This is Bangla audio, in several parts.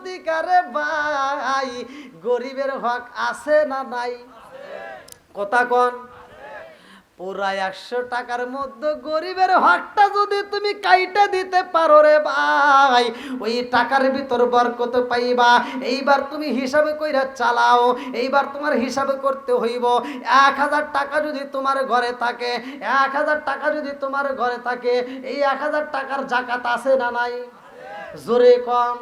অধিকারে ভাই গরিবের হক আছে না নাই? কথা কোন? পুরা 100 টাকার মধ্যে গরিবের হকটা যদি তুমি কাইটা দিতে পারো রে ভাই, ওই টাকার ভিতর বরকত পাইবা। এইবার তুমি হিসাবে কইরা চালাও। এইবার তোমার হিসাবে করতে হইব 1000 টাকা যদি তোমার ঘরে থাকে, 1000 টাকা যদি তোমার ঘরে থাকে, এই 1000 টাকার জাকাত আছে না নাই? জোরে কম।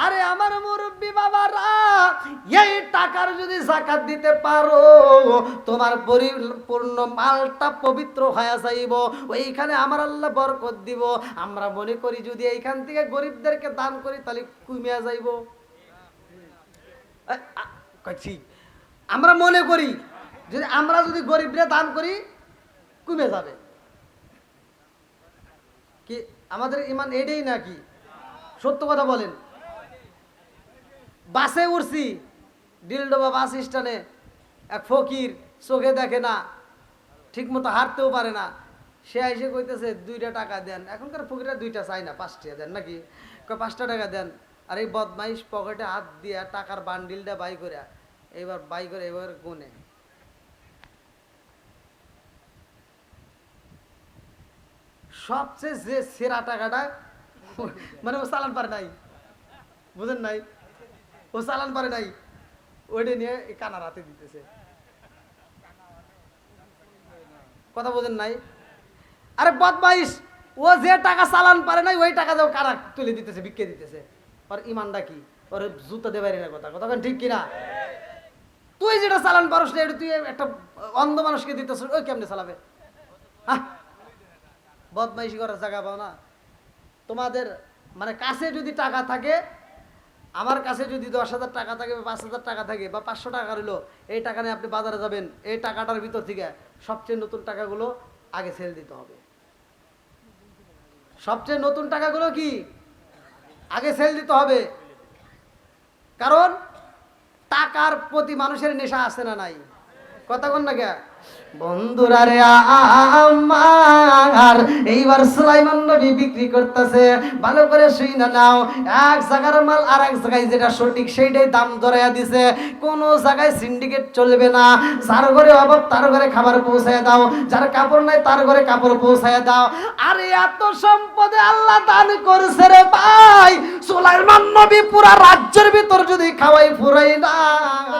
আরে আমার মুরব্বী বাবারা, এই টাকার যদি যাকাত দিতে পারো, তোমার পরিপূর্ণ মালটা পবিত্র হয়ে যাইব। ওইখানে আমার আল্লাহ বরকত দিব। আমরা মনে করি যদি এইখান থেকে গরিবদেরকে দান করি তাহলে কমিয়া যাইব। আমরা মনে করি যদি আমরা যদি গরিবদের দান করি কমে যাবে। কি আমাদের ইমান এটাই নাকি? সত্য কথা বলেন। বাসে উঠছি, ডিলডোবা বাস স্ট্যান্ডে, এক ফকির চোখে দেখে না, ঠিক মতো হাঁটতেও পারে না। সে এসে কইতেছে 2টা টাকা দেন। এখনকার ফকিরা 2টা চাই না, 5টা দেন নাকি? 5টা টাকা দেন। আর এই বদমাইশ পকেটে হাত দিয়া টাকার বান্ডিলটা বাই করে এবার গুনে সবচেয়ে যে সেরা টাকাটা, মানে ও চালান পারে নাই, বুঝেন নাই? ও চালান পারে নাই, ওইটা নিয়ে কানার হাতে দিতেছে। কথা বোঝেন নাই? আরে বদমাইশ, ও যে টাকা চালান পারে নাই ওই টাকা দিয়ে কানা তুলে দিতেছে, বিক্রি দিতেছে। ওর ইমানটা কি? ওর জুতো দেবাই না। কথা কথা ঠিক কিনা? তুই যেটা চালান পারস না, এটা তুই একটা অন্ধ মানুষকে দিতেছ, ওই কেমনে চালাবে? হ্যাঁ, বদমাইশি করার জায়গা পাও না তোমাদের। মানে কাছে যদি টাকা থাকে, আমার কাছে যদি 10,000 টাকা থাকে বা 5,000 টাকা থাকে বা 500 টাকা রইলো, এই টাকা নিয়ে আপনি বাজারে যাবেন, এই টাকাটার ভিতর থেকে সবচেয়ে নতুন টাকাগুলো আগে ছেড়ে দিতে হবে। সবচেয়ে নতুন টাকাগুলো কি আগে ছেড়ে দিতে হবে। কারণ টাকার প্রতি মানুষের নেশা আছে না নাই? কথা কোন না কে বন্ধুরা রে আমার, এইবার সুলাইমান নবী বিক্রি করতেছে। ভালো করে শুইনা নাও, এক জায়গার মাল আর এক জায়গায় যেটা সঠিক সেইটাই দাম ধরাইয়া দিছে। কোন জায়গায় সিন্ডিকেট চলবে না। যার ঘরে অভাব তার ঘরে খাবার পৌঁছায় দাও, যার কাপড় নাই তার ঘরে কাপড় পৌঁছায় দাও। আরে এত সম্পদে আল্লাহ দান করছে রে ভাই, সুলাইমান নবী পুরা রাজ্যের ভিতর যদি খাওয়াই ফুরাই না,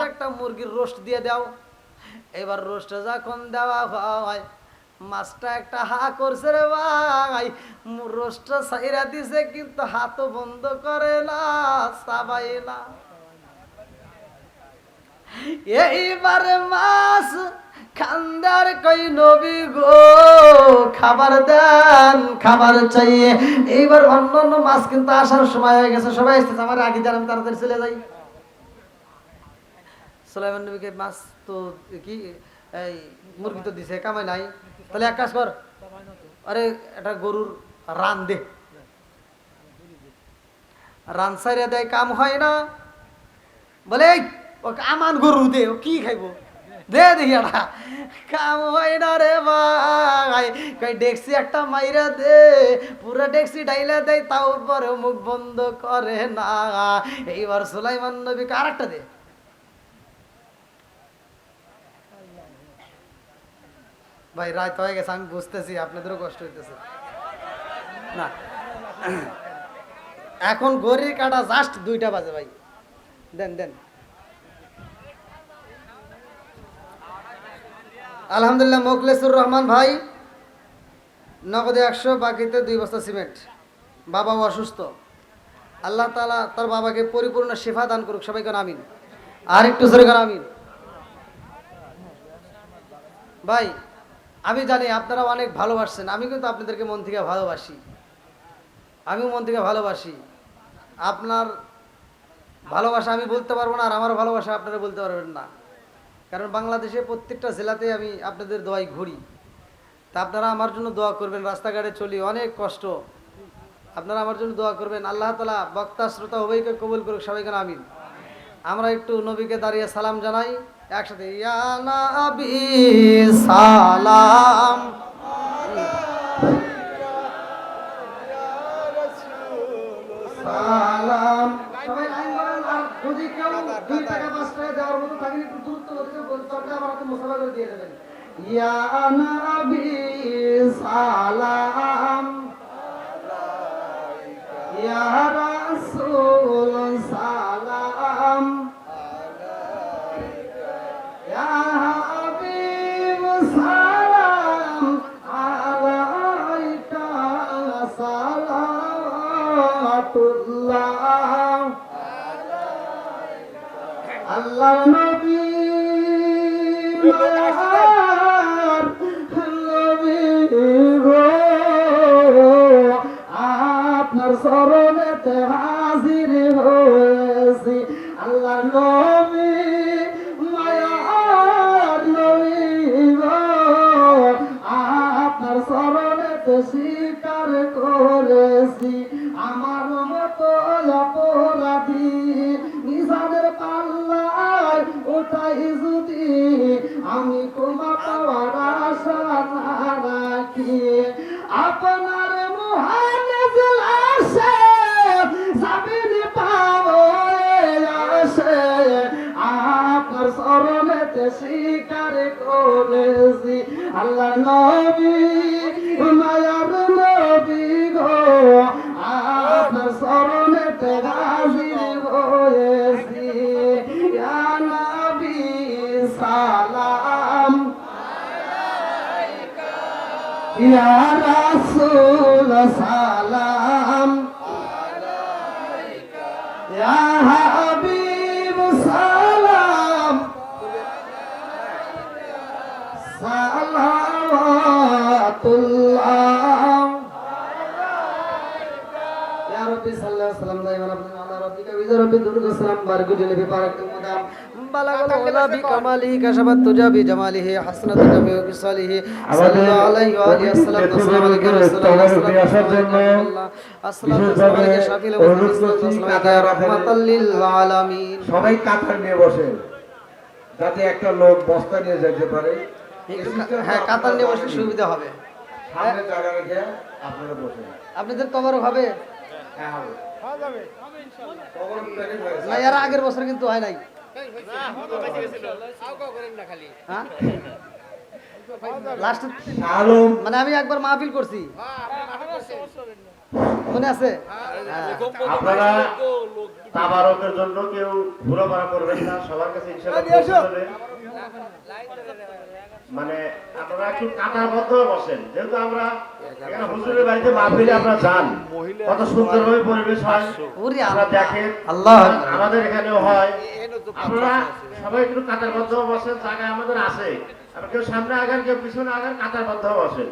একটা মুরগির রোস্ট দিয়ে দাও। এবার রোস্টে যখন দেওয়া হয়, মাছটা একটা হা করছে রে ভাই, রোস্টটা সাইরা দিছে কিন্তু হাতও বন্ধ করে না, সাবাই না। এইবারে মাছ খান্দার কই নবী গো খাবার দেন, খাবার চাইয়ে। এইবার অন্য অন্য মাছ কিন্তু আসার সময় হয়ে গেছে, সবাই আসতেছে, আমার আগে যান, আমি তাড়াতাড়ি চলে যাই। সুলাইমান নবীকে মাছ তো কি এই মুরগি তো দিছে, কামাই নাই, তাহলে এক কাজ কর, আরে একটা গরুর রান দে। রান সাইরা দেয়, কাম হয় না, বলে ও আমান গরু দে, ও কি খাইবো, দে দেখি একটা, কাম হয় না রে ভাই। কই ডেক্সি একটা মাইরা দে, পুরো ডেক্সি ডাইলা দেয়, তাও পরে মুখ বন্ধ করে না। এইবার সুলাইমান নবীকে আরেকটা দে। ভাই রাত হয়ে গেছে, আমি বুঝতেছি আপনাদেরও কষ্ট হইতেছে না। এখন ঘড়ির কাটা জাস্ট 2টা বাজে ভাই, দেন দেন। আলহামদুলিল্লাহ, মোখলেসুর রহমান ভাই নগদে 100, বাকিতে 2 বস্তা সিমেন্ট। বাবা অসুস্থ, আল্লাহ তাআলা তার বাবাকে পরিপূর্ণ শিফা দান করুক, সবাই কেন আমিন। আর একটু জোরে কেন আমিন। ভাই আমি জানি আপনারা অনেক ভালোবাসছেন, আমি কিন্তু আপনাদেরকে মন থেকে ভালোবাসি, আমিও মন থেকে ভালোবাসি। আপনার ভালোবাসা আমি বলতে পারবো না, আর আমার ভালোবাসা আপনারা বলতে পারবেন না, কারণ বাংলাদেশে প্রত্যেকটা জেলাতেই আমি আপনাদের দোয়ায় ঘুরি। তা আপনারা আমার জন্য দোয়া করবেন, রাস্তাঘাটে চলি অনেক কষ্ট, আপনারা আমার জন্য দোয়া করবেন। আল্লাহ তাআলা বক্তা শ্রোতা উভয়কে কবুল করুক, সবাই কেন আমিন। আমরা একটু নবীকে দাঁড়িয়ে সালাম জানাই একসাথে, ইয়া নবী সালাম, সালাম, সবাই যদি কেউ 2 টাকা 5 টাকা দেওয়ার মতো থাকেন একটু দূরত্ব ওদিকে বলতে আমার হাতে মুসাফা করে দিয়ে দেবেন। ইয়া নবী সালাম ইয়া রাসূল সালাম ইয়া হাবিব সালাম আলাইকা সালাতুল্লাহ। আল্লাহ নবী মায়ার নবী গো আপনার শরণেতে হাজির হয়েছি। আল্লাহ নবী মায়ার নবী গো আপনার শরণেতে স্বীকার করেছি আমার মতো অপরাধী নিজানের পাল্লায় ওঠাই যদি আমি ক্ষমা পাওয়ার আশা না রাখি আপনার মহান জলাশে সাবিনি পাবো আসে আপনার শরণেতে স্বীকার করেছি। আল্লাহ নবী মায়ার নবী গো আপনার শরণেতে হাজির হয়েছি। ইয়া নবী সালাম ইয়া রাসূল সালাম ইয়া হাবিব সালাম সালাওয়াতুল্লাহ। ইয়া রাব্বি সাল্লাল্লাহু সাল্লাম দাইমান আলা রাব্বিকা বিজা রাব্বি দুরুদ সালাম বারকু জলিবি বারাকাতুল মুদাম বালাগাল ওলা বিকামালিহি কাশাবাত তুজা বিজামালিহি হাসনাতুন নবী বিসালিহি সাল্লাল্লাহু আলাইহি ওয়া আলিহি ওয়াসাল্লাম। আসসালামু আলাইকুম রাসূলুল্লাহ আসসালামু আলাইকুম শাফিল ওয়া রাহমাতাল লিল আলামিন। সবাই কাতার নিয়ে বসে যাতে একটা লোক বস্তা নিয়ে যেতে পারে। হ্যাঁ কাতার নিয়ে বসলে সুবিধা হবে। সামনে জায়গা রেখে আপনারা বসেন। আপনাদের কভার হবে হ্যাঁ হবে ইনশাআল্লাহ। কবর প্ল্যানিং হয়েছে না এর আগের বছর কিন্তু হয় নাই। হ্যাঁ লাস্ট আলম মানে আমি একবার মাহফিল করছি মনে আছে। আপনারা তাবারকের জন্য কেউ ঘোরাফেরা করবেন না, সবার কাছে ইনশাআল্লাহ মানে আপনারা একটু কাতারবদ্ধ বসেন। যেহেতু আমরা এখানে হুজুরের বাড়িতে মাহফিলে আমরা যান, কত সুন্দরভাবে পরিবেশ হয় আপনারা দেখেন, আল্লাহ আমাদের এখানেও হয়। আপনারা সবাই একটু কাতারবদ্ধ বসেন, জায়গায় আমাদের আছে। আর কেউ সামনে আগান কেউ পিছনে আগান, কাতারবদ্ধ বসেন।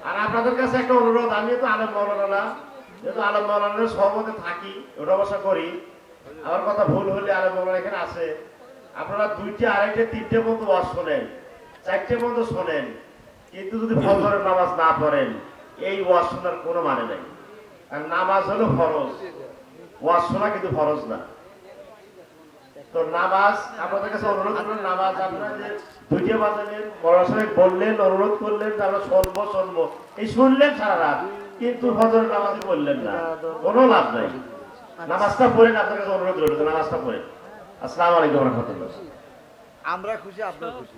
আর আপনাদের কাছে একটা অনুরোধ, আমি তো আলেম মাওলানা, যেহেতু আলেম মাওলানার সহমতে থাকি, ওটা বসা করি, আমার কথা ভুল হলে আলেম মাওলানা এখানে আছে। আপনারা 2টে, 2.5টে, 3টে পর্যন্ত ওয়াজ শোনেন, 4টে পর্যন্ত শোনেন, কিন্তু যদি ফজরের নামাজ না পড়েন এই ওয়াজ শোনার কোনো মানে নাই। আর নামাজ হলো ফরজ, ওয়াজ শোনা কিন্তু ফরজ না। তো নামাজ আপনাদের কাছে অনুরোধ করলেন, নামাজ আপনারা যে 2টে বাজালেন, বড় সাহেব বললেন, অনুরোধ করলেন যে আমরা শুনবো, এই শুনলেন সারা রাত, কিন্তু ফজরের নামাজই পড়লেন না, কোনো লাভ নাই। নামাজটা পড়েন, আপনার কাছে অনুরোধ রইল নামাজটা পড়েন। আসসালামু আলাইকুম ওয়া রাহমাতুল্লাহ। আমরা খুশি, আপনারা খুশি।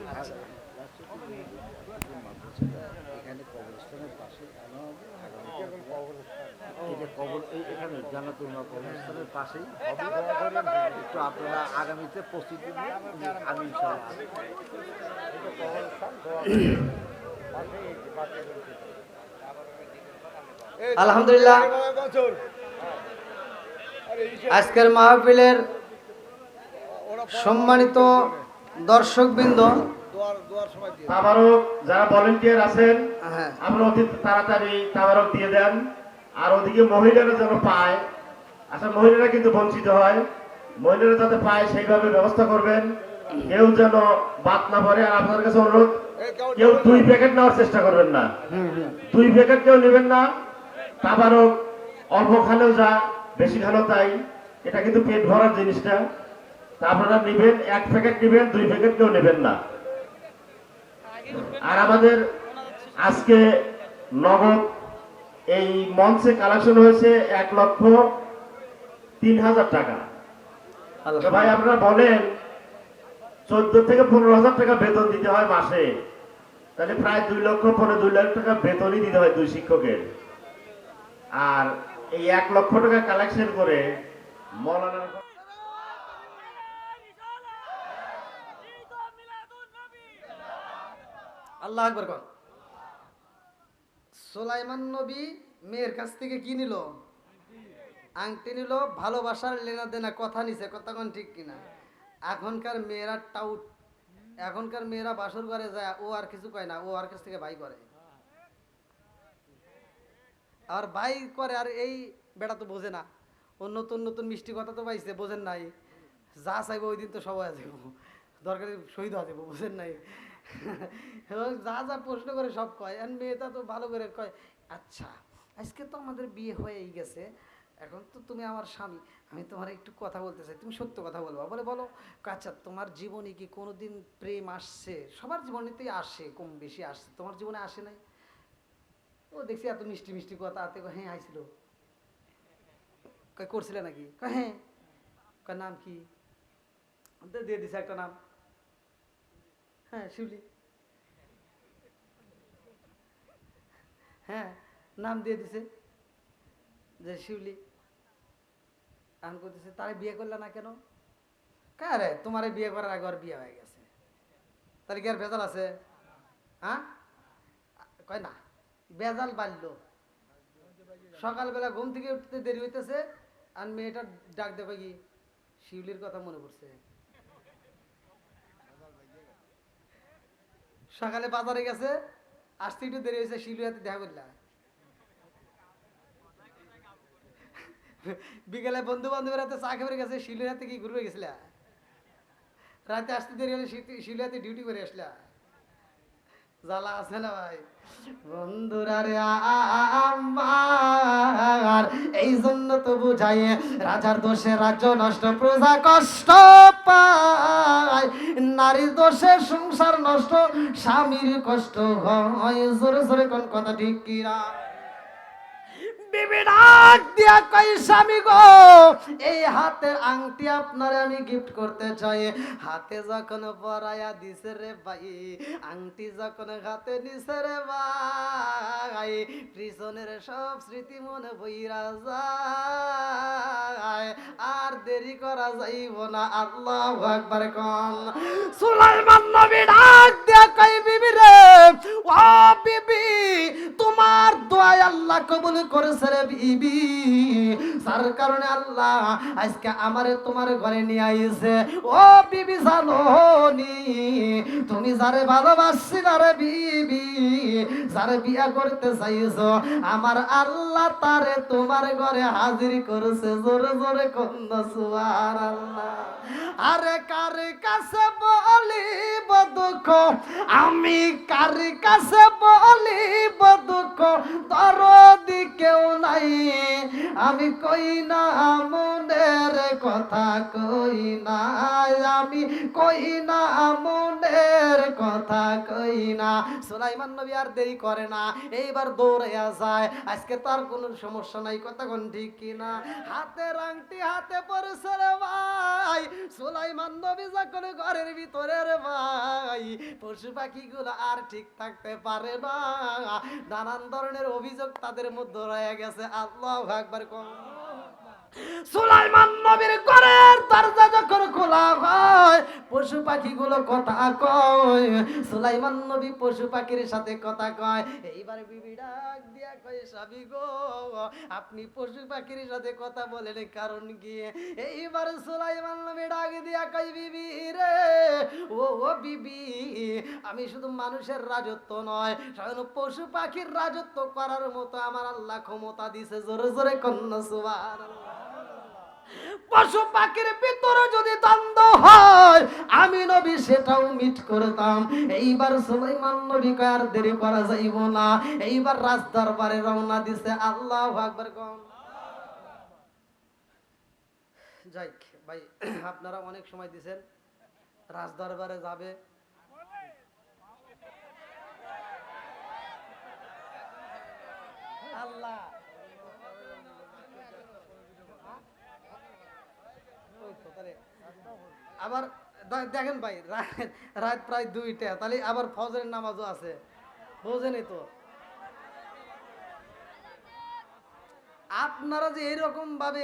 এখানে কবরস্থানের পাশে এখানে জান্নাতুল মাআ কবরস্থানের পাশেই হবে। একটু আপনারা আগামীতে প্রস্তুতি নিয়ে আমি ইনশাআল্লাহ আলহামদুলিল্লাহ আজকের মাহফিলের সম্মানিত দর্শকবৃন্দ, তাবারক যারা ভলান্টিয়ার আছেন হ্যাঁ আপনারা অতি তাড়াতাড়ি তাবারক দিয়ে দেন। আর ওদিকে মহিলারা যেন পায়, আচ্ছা মহিলারা কিন্তু বঞ্চিত হয়, মহিলারা যাতে পায় সেইভাবে ব্যবস্থা করবেন, কেউ যেন বাদ না পড়ে। আর আপনাদের কাছে অনুরোধ, কেউ 2 প্যাকেট নেওয়ার চেষ্টা করবেন না, 2 প্যাকেট কেউ নেবেন না। তাবারক অল্প খালেও যা, বেশি খালেও তাই, এটা কিন্তু পেট ভরার জিনিসটা। তা আপনারা নেবেন, 1 প্যাকেট নেবেন, 2 প্যাকেট কেউ নেবেন না। আর আমাদের আজকে নগদ এই মঞ্চে কালেকশন হয়েছে 1,03,000 টাকা। তো ভাই আপনারা বলেন 14 থেকে 15,000 টাকা বেতন দিতে হয় মাসে, তাহলে প্রায় 2 লক্ষ 2 লাখ টাকা বেতনই দিতে হয় 2 শিক্ষকের। আর এই 1 লক্ষ টাকা কালেকশন করে মৌলানার আল্লাহ আকবার কর। সুলাইমান নবী মেয়ের কাছ থেকে কি নিল? আংটি নিল, ভালোবাসার লেনা দেনা কথা নিছে, কথা কোন ঠিক কিনা? এখনকার মেয়েরা টাউট, এখনকার মেয়েরা বাসর ঘরে যায়, ও আর কিছু কয় না, ও আর কাছ থেকে ভাই করে, আর ভাই করে। আর এই বেটা তো বোঝে না, ও নতুন নতুন মিষ্টি কথা তো পাইছে, বোঝেন নাই, যা চাইবো ওই দিন তো সবাই আছে, দরকারি শহীদ হয়ে যাবো, বুঝেন নাই। যা যা প্রশ্ন করে সব কয়, আর মেয়েটা তো ভালো করে কয়, আচ্ছা আজকে তো আমাদের বিয়ে হয়েই গেছে, এখন তো তুমি আমার স্বামী, আমি তোমার একটু কথা বলতে চাই, তুমি সত্য কথা বলবা। বলে বলো। আচ্ছা তোমার জীবনে কি কোনোদিন প্রেম আসছে? সবার জীবনেতেই আসে, কম বেশি আসছে, তোমার জীবনে আসে নাই? ও দেখছি এত মিষ্টি মিষ্টি কথা, আতে হ্যাঁ আইছিল। কয় করছিলে নাকি? কয় হ্যাঁ। কয় নাম কি? দিয়ে দিছে একটা নাম, হ্যাঁ শিউলি। হ্যাঁ নাম দিয়ে দিছে যে শিউলি। এখন করতেছে তারে বিয়ে করলে না কেন? কারে তোমারে বিয়ে করার আগে আর বিয়ে হয়ে গেছে, তাহলে কি আর ভেজাল আছে? হ্যাঁ কয় না, ভেজাল বাড়লো। সকালবেলা ঘুম থেকে উঠতে দেরি হইতেছে, আর মেয়েটা ডাক দেবে কি শিউলির কথা মনে পড়ছে। সকালে বাজারে গেছে, আসতে একটু দেরি হয়েছে, শিউলির হাতে দেখা করলা। বিকেলে বন্ধু বান্ধবের হাতে চা খেয়ে গেছে, শিউলির হাতে কি ঘুরবে গেছিলা? রাতে আসতে দেরি হলে শিউলির হাতে ডিউটি করে আসলা। জ্বালা আছে না ভাই? বন্ধুরা রে আমার, এই জন্য তো বুঝাই, রাজার দোষে রাজ্য নষ্ট, প্রজা কষ্ট পায়, নারীর দোষে সংসার নষ্ট, স্বামীর কষ্ট হয়। জোরে জোরে কোন কথা ঠিক কিনা? বিবি ডাক দিয়া কই স্বামী গো, এই হাতের আংটি আপনারে আমি গিফট করতে চাই। হাতে যখন পরাইয়া দিছে রে ভাই, আংটি যখন হাতে নিছে রে ভাই, পিছনের সব স্মৃতি মনে বইরা যায়, আর দেরি করা যাইব না। আল্লাহু আকবার কোন। সুলাইমান নবী ডাক দিয়া কই বিবি রে, ও বিবি তোমার দোয়া আল্লাহ কবুল করেছে রে বিবি, যার কারণে আল্লাহ আজকে আমারে তোমার ঘরে নিয়ে আইছে। ও বিবি জানো নি, তুমি যারে ভালোবাসছিলা রে বিবি, যারে বিয়া করতে চাইছো, আমার আল্লাহ তারে তোমার ঘরে হাজির করেছে। জোরে জোরে কন্যা সুবহানাল্লাহ। আরে কার কাছে বলিব দুঃখ, আমি কার কাছে বলিব দুঃখ, দরদি কেউ নাই, আমি কই না মনের কথা, কই না, আমি কই না মনের কথা, কই না। সুলাইমান নবী আর দেরি করে না, এইবার দৌড়াইয়া যায়। আজকে তার কোনো সমস্যা নাই, কথা কোন ঠিক কিনা? হাতের আংটি হাতে পড়েছে রে ভাই। সুলাইমান নবী যখন ঘরের ভিতরে রে ভাই, পশু পাখিগুলো আর ঠিক থাকতে পারে না, নানান ধরনের অভিযোগ তাদের মধ্যে রয়ে গেছে। আল্লাহু আকবার কোন। সুলাইমান নবীর ঘরের দরজা যখন খোলা হয়, পশু পাখিগুলো কথা কয়, সুলাইমান নবী পশু পাখির সাথে কথা কয়। এইবার বিবি ডাক দিয়া কয় স্বামী গো, আপনি পশু পাখির সাথে কথা বলেন কারণ কি? এইবার সুলাইমান নবী ডাক দিয়া কয় বিবি রে, ও ও বিবি, আমি শুধু মানুষের রাজত্ব নয়, স্বয়ং পশু পাখির রাজত্ব করার মতো আমার আল্লাহ ক্ষমতা দিছে। জোরে জোরে কন্যা সুবহানাল্লাহ। পশু পাখির ভিতরে যদি দ্বন্দ্ব হয়, আমি নবী সেটাও মিট করতাম। এইবার সুলাইমান নবী কয় আর দেরি করা যাইব না, এইবার রাজ দরবারে রওনা দিছে। আল্লাহু আকবার কোন। যাই ভাই, আপনারা অনেক সময় দিছেন, রাজ দরবারে যাবে। আল্লাহ ওই তো তারে আবার দেখেন ভাই, রাত প্রায় 2টা, তাহলে আবার ফজরের নামাজও আছে, বোঝেনই তো। আপনারা যে এরকম ভাবে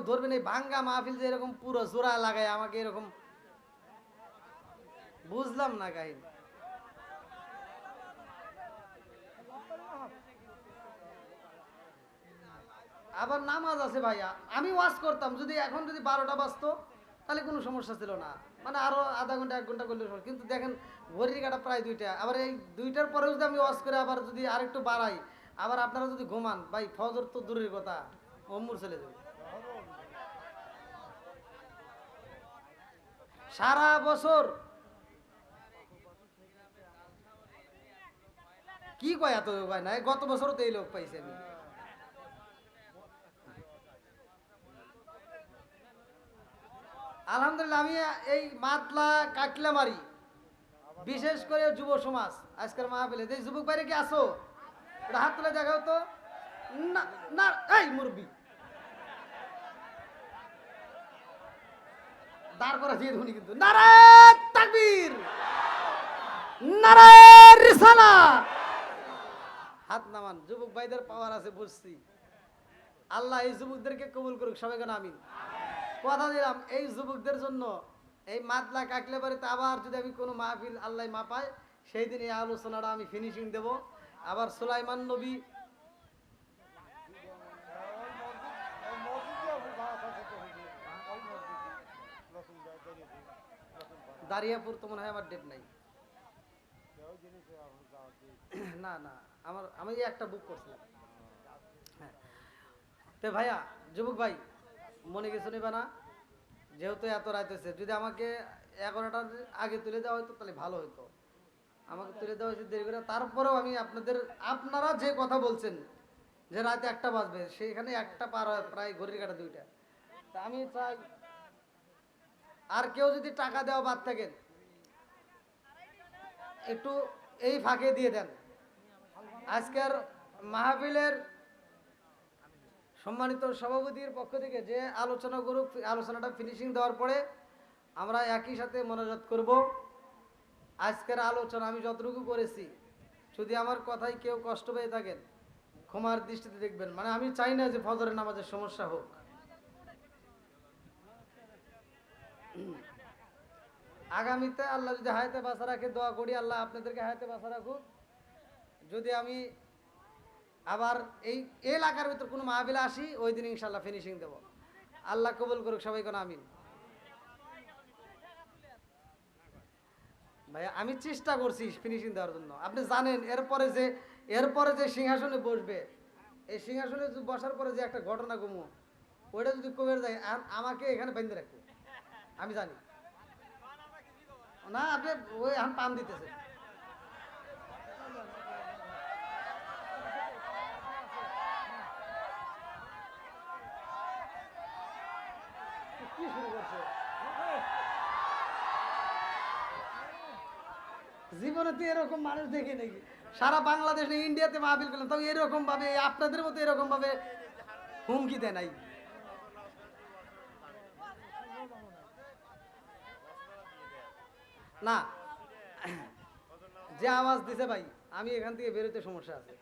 ধরবেন, এই ভাঙ্গা মাহফিল যে এরকম পুরো জোড়া লাগায় আমাকে এরকম, বুঝলাম না কাহিনী। আবার নামাজ আছে ভাইয়া, আমি ওয়াজ করতাম, যদি এখন যদি 12টা বাজতো তাহলে কোনো সমস্যা ছিল না, মানে আরো আধা ঘন্টা 1 ঘন্টা করলে সমস্যা। কিন্তু দেখেন ঘড়ির কাটা প্রায় 2টা, আবার এই 2টার পরেও যদি আমি ওয়াজ করে আবার যদি আরেকটু বাড়াই, আবার আপনারা যদি ঘুমান ভাই, ফজর তো দূরের কথা, অম্মুর চলে যাবে। সারা বছর কি কয় এত কয় না, গত বছরও তো এই লোক পাইছি আমি। আলহামদুলিল্লাহ, আমি এই মাতলা কাটলামারি, বিশেষ করে যুব সমাজ আজকের মাহফিলে যে যুবক বাইরে কি আসো, এটা হাত তুলে দেখাও তো। না না, এই মুরব্বি দাঁড় করা দিয়ে ধুনি, কিন্তু নারায়ে তাকবীর, নারায়ে রিসালাত। হাত নামান, যুবক ভাইদের পাওয়ার আছে বুঝছি। আল্লাহ এই যুবকদেরকে কবুল করুক, সবাই কেন আমিন। কথা দিলাম এই যুবকদের জন্য, এই মাতলা কাকলে বাড়িতে আবার যদি আমি কোনো মাহফিল আল্লাহ মা পায়, সেই দিন এই আলোচনাটা আমি ফিনিশিং দেব। আবার সুলাইমান নবী দারিয়াপুর তো মনে হয় আমার ডেট নাই, না না, আমি একটা বুক করছিলাম। হ্যাঁ তো ভাইয়া, যুবক ভাই মনে কিছু নেবে না, যেহেতু এত রাত হয়েছে, যদি আমাকে 11টার আগে তুলে দেওয়া হতো তাহলে ভালো হতো। আমাকে তুলে দেওয়া হয়েছে দেরি করে, তারপরেও আমি আপনারা যে কথা বলছেন যে রাতে 1টা বাজবে, সেখানে 1টা পার হয় প্রায় ঘড়ির কাটা 2টা। তা আমি চাই আর কেউ যদি টাকা দেওয়া বাদ থাকেন একটু এই ফাঁকে দিয়ে দেন। আজকের মাহফিলের সম্মানিত সভাপতির পক্ষ থেকে যে আলোচনা করুক, আলোচনাটা ফিনিশিং দেওয়ার পরে আমরা একই সাথে মনোজাত করব। আজকের আলোচনা আমি যতটুকু করেছি, যদি আমার কথায় কেউ কষ্ট পেয়ে থাকেন ক্ষমার দৃষ্টিতে দেখবেন। মানে আমি চাই না যে ফজরের নামাজের সমস্যা হোক। আগামীতে আল্লাহ যদি হায়াতে বাঁচা রাখে, দোয়া করি আল্লাহ আপনাদেরকে হায়াতে বাঁচা রাখুক। যদি আমি আবার এই এলাকার ভিতর কোনো মাহফিলে আসি, ওই দিন ইনশাল্লাহ ফিনিশিং দেব। আল্লাহ কবুল করুক, সবাই কোন আমিন। ভাই আমি চেষ্টা করছি ফিনিশিং দেওয়ার জন্য। আপনি জানেন এরপরে যে সিংহাসনে বসবে, এই সিংহাসনে বসার পরে যে একটা ঘটনা ঘুমো, ওইটা যদি কবে যায় আমাকে এখানে বেঁধে রাখবে, আমি জানি না। আপনি ওই এখন পাম দিতেছে, কি শুরু করছে? জীবনে তো এরকম মানুষ দেখি নাকি, সারা বাংলাদেশ ইন্ডিয়াতে মাহফিল করলাম, তাও এরকম ভাবে আপনাদের মতো এরকম ভাবে হুমকি দেয় নাই। না, যে আওয়াজ দিছে ভাই, আমি এখান থেকে বেরোতে সমস্যা আছে,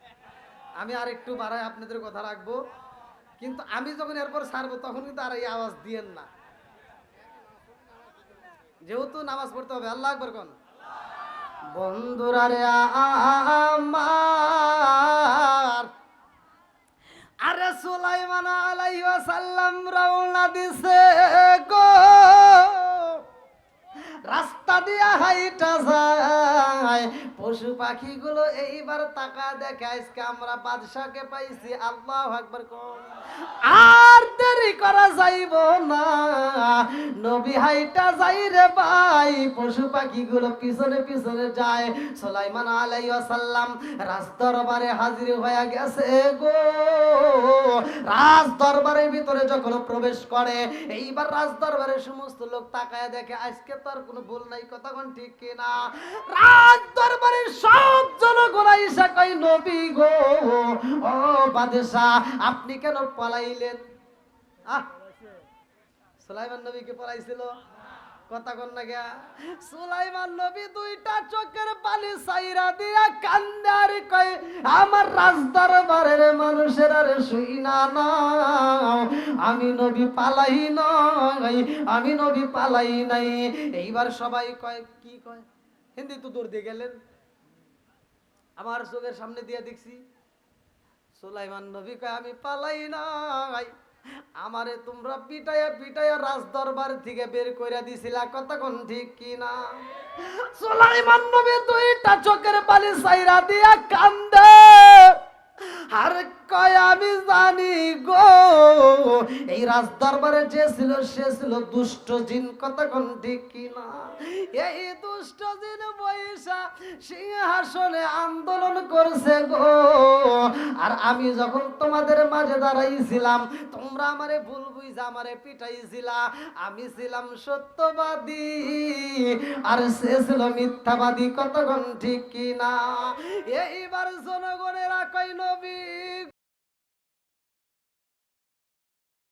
আমি আর একটু বাড়ায় আপনাদের কথা রাখবো। কিন্তু আমি যখন এরপর ছাড়বো তখন কিন্তু আর এই আওয়াজ দিয়েন না, যেহেতু নামাজ পড়তে হবে। আল্লাহ আকবার কোন। বন্ধুরা রে আমার, আরে সুলাইমান আলাইহিস সালাম রওনা দিছে গো, রাস্তা দিয়া হাইটা যায়, পশু পাখিগুলো এইবার তাকা দেখে আজকে আমরা বাদশাকে পাইছি। আল্লাহু আকবার কোন। আর দেরি করা যাইব না, নবী হাইটা যাই রে ভাই, পশু পাখিগুলো পিছনে পিছনে যায়। সুলাইমান আলাইহিস সালাম রাজ দরবারে হাজির হয়ে গেছে গো। রাজ দরবারের ভিতরে যখন প্রবেশ করে, এইবার রাজ দরবারের সমস্ত লোক তাকায় দেখে আজকে তার কোনো ভুল নাই, কথা কোন ঠিক কিনা? রাজ দরবারের সব জনগণ আইসা কই, নবী গো, ও বাদশাহ আপনি কেন পলাইলেন? সুলাইমান নবীকে পলাইছিল। কথা কন না গা। সুলাইমান নবী দুইটা চোখের পানি সাইরা দিয়া কান্দে আর কয়, আমার রাজদরবারের মানুষের আর শুই না নাও, আমি নবী পালাই নাই, আমি নবী পালাই নাই। এইবার সবাই কয়, কি কয়? হিন্দি তো দৌড় দিয়ে গেলেন, আমার চোখের সামনে দিয়ে দেখছি। সুলাইমান নবী কয়, আমি পালাই নাই, আমারে তোমরা পিটাইয়া পিটাইয়া রাজদরবার থেকে বের কইরা দিছিলা, কতক্ষণ ঠিক কিনা? সুলাইমান নবী দুইটা চোখের পানি সাইরা দিয়া কান্দে আর কয়, আমি জানি গো এই রাজদরবারে যে ছিল সে ছিল দুষ্ট জিন, কতক্ষণ ঠিক কিনা? এই দুষ্ট জিন বৈশা সিংহাসনে আন্দোলন করছে গো। আর আমি যখন তোমাদের মাঝে দাঁড়াইছিলাম, তোমরা আমারে ভুল বুঝা আমারে পিটাইছিলা। আমি ছিলাম সত্যবাদী আর সে ছিল মিথ্যাবাদী, কতক্ষণ ঠিক কিনা? এইবার জনগণেরা কয়, নবী